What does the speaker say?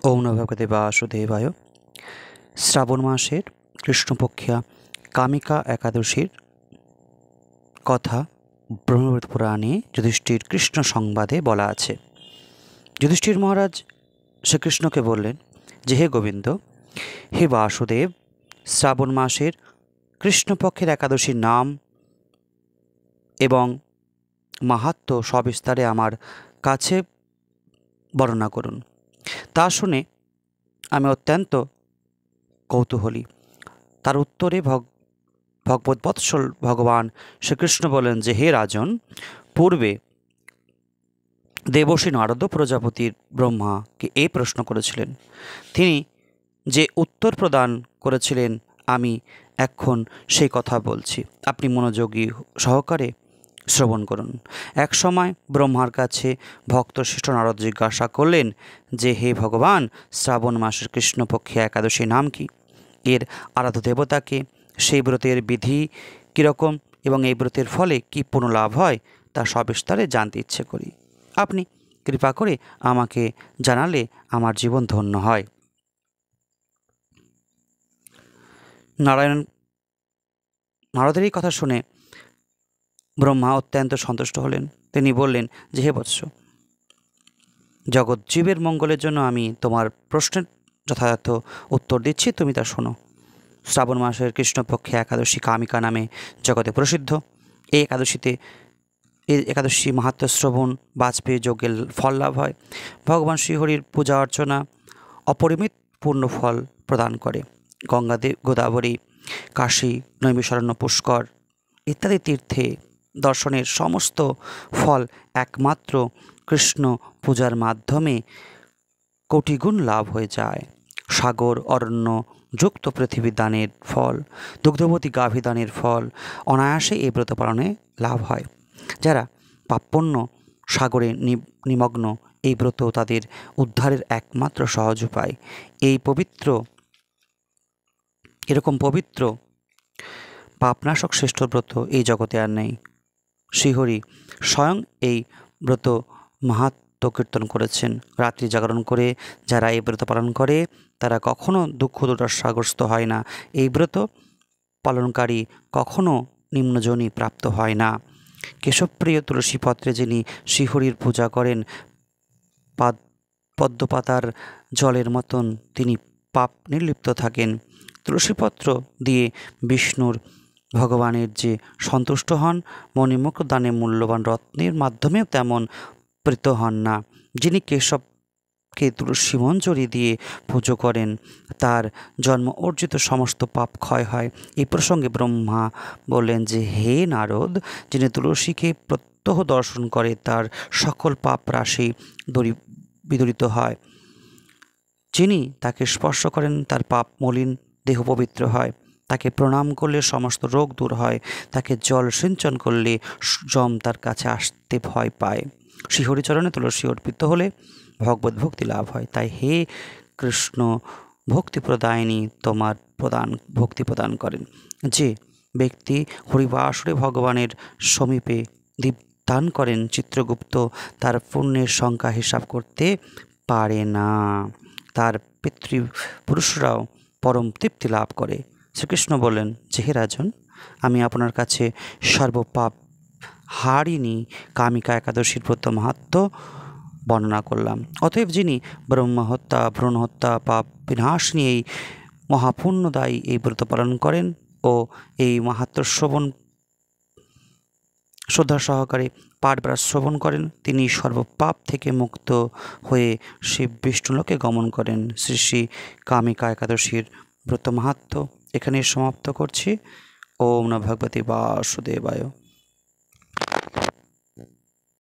ওম নমো ভগবতে বাসুদেবায়। শ্রাবণ মাসের কৃষ্ণপক্ষিয়া কামিকা একাদশীর কথা ব্রহ্মপুর পুরাণে যুধিষ্ঠির কৃষ্ণ সংবাদে বলা আছে। যুধিষ্ঠির মহারাজ শ্রীকৃষ্ণকে বললেন যে, হে গোবিন্দ, হে বাসুদেব, শ্রাবণ মাসের কৃষ্ণপক্ষের একাদশীর নাম এবং মাহাত্ম্য সবিস্তারে আমার কাছে বর্ণনা করুন। তা শুনে আমি অত্যন্ত কৌতূহলী। তার উত্তরে ভগবৎবৎসল ভগবান শ্রীকৃষ্ণ বলেন যে, হে রাজন, পূর্বে দেবর্ষি নারদ প্রজাপতির ব্রহ্মাকে এই প্রশ্ন করেছিলেন। তিনি যে উত্তর প্রদান করেছিলেন আমি এখন সেই কথা বলছি, আপনি মনোযোগী সহকারে শ্রবণ করুন। এক সময় ব্রহ্মার কাছে ভক্ত শ্রেষ্ঠ নারদ জিজ্ঞাসা করলেন যে, হে ভগবান, শ্রাবণ মাসের কৃষ্ণপক্ষে একাদশী নাম কি? এর আরাধ্য দেবতাকে, সেই ব্রতের বিধি কীরকম এবং এই ব্রতের ফলে কী পুণ্য লাভ হয় তা সবিস্তারে জানতে ইচ্ছে করি। আপনি কৃপা করে আমাকে জানালে আমার জীবন ধন্য হয়। নারদের এই কথা শুনে ব্রহ্মা অত্যন্ত সন্তুষ্ট হলেন। তিনি বললেন যে, হে বৎস, জগৎ জীবের মঙ্গলের জন্য আমি তোমার প্রশ্নের যথাযথ উত্তর দিচ্ছি, তুমি তা শোনো। শ্রাবণ মাসের কৃষ্ণপক্ষে একাদশী কামিকা নামে জগতে প্রসিদ্ধ। এই একাদশী মাহাত্ম্য শ্রবণ বাজপেয়ী যজ্ঞের ফল লাভ হয়। ভগবান শ্রীহরির পূজা অর্চনা অপরিমিত পূর্ণ ফল প্রদান করে। গঙ্গা, গোদাবরী, কাশী, নৈমিষারণ্য, পুষ্কর ইত্যাদি তীর্থে দর্শনের সমস্ত ফল একমাত্র কৃষ্ণ পূজার মাধ্যমে কোটিগুণ লাভ হয়ে যায়। সাগর, অরণ্য যুক্ত পৃথিবী দানের ফল, দুগ্ধবতী গাভী দানের ফল অনায়াসে এই ব্রত পালনে লাভ হয়। যারা পাপপুণ্য সাগরে নিমগ্ন, এই ব্রত তাদের উদ্ধারের একমাত্র সহজ উপায়। এরকম পবিত্র পাপনাশক শ্রেষ্ঠ ব্রত এই জগতে আর নেই। শ্রীহরি স্বয়ং এই ব্রত মাহাত্ম্য কীর্তন করেছেন। রাত্রি জাগরণ করে যারা এই ব্রত পালন করে তারা কখনো দুঃখ দুর্দশাগ্রস্ত হয় না। এই ব্রত পালনকারী কখনো নিম্নজনী প্রাপ্ত হয় না। কেশবপ্রিয় তুলসীপত্রে যিনি শ্রীহরির পূজা করেন, পদ্মপাতার জলের মতন তিনি পাপ নির্লিপ্ত থাকেন। তুলসীপত্র দিয়ে বিষ্ণুর ভগবানের যে সন্তুষ্ট হন, মণিমুক্ত দানে মূল্যবান রত্নের মাধ্যমেও তেমন প্রীত হন না। যিনি কেশবকে তুলসী মঞ্জরি দিয়ে পুজো করেন তার জন্ম অর্জিত সমস্ত পাপ ক্ষয় হয়। এই প্রসঙ্গে ব্রহ্মা বললেন যে, হে নারদ, যিনি তুলসীকে প্রত্যহ দর্শন করে তার সকল পাপ রাশি বিদূরিত হয়। যিনি তাকে স্পর্শ করেন তার পাপ মলিন দেহ পবিত্র হয়। তাকে প্রণাম করলে সমস্ত রোগ দূর হয়। তাকে জল সিঞ্চন করলে যম তার কাছে আসতে ভয় পায়। শ্রীহরিচরণে তুলসী অর্পিত হলে ভগবত ভক্তি লাভ হয়। তাই হে কৃষ্ণ, ভক্তি প্রদায়িনী তোমার ভক্তি প্রদান করেন। যে ব্যক্তি হরিবাসরে ভগবানের সমীপে দীপদান করেন, চিত্রগুপ্ত তার পুণ্যের সংখ্যা হিসাব করতে পারে না। তার পিতৃপুরুষরাও পরম তৃপ্তি লাভ করে। শ্রীকৃষ্ণ বললেন যে, হে রাজন, আমি আপনার কাছে সর্বপাপ হারিণী কামিকা একাদশীর ব্রত মাহাত্ম্য বর্ণনা করলাম। অতএব যিনি ব্রহ্মহত্যা, ভ্রূণহত্যা, পাপ বিনাশিনী এই মহাপুণ্যদায়ী এই ব্রত পালন করেন ও এই মাহাত্ম্য শ্রদ্ধা সহকারে পাঠবার শ্রবণ করেন, তিনি সর্বপাপ থেকে মুক্ত হয়ে শিব বিষ্ণুলোকে গমন করেন। শ্রী শ্রী কামিকা একাদশীর ব্রত মাহাত্ম্য এখানে সমাপ্ত করছি। ওম নমো ভগবতে বাসুদেবায়।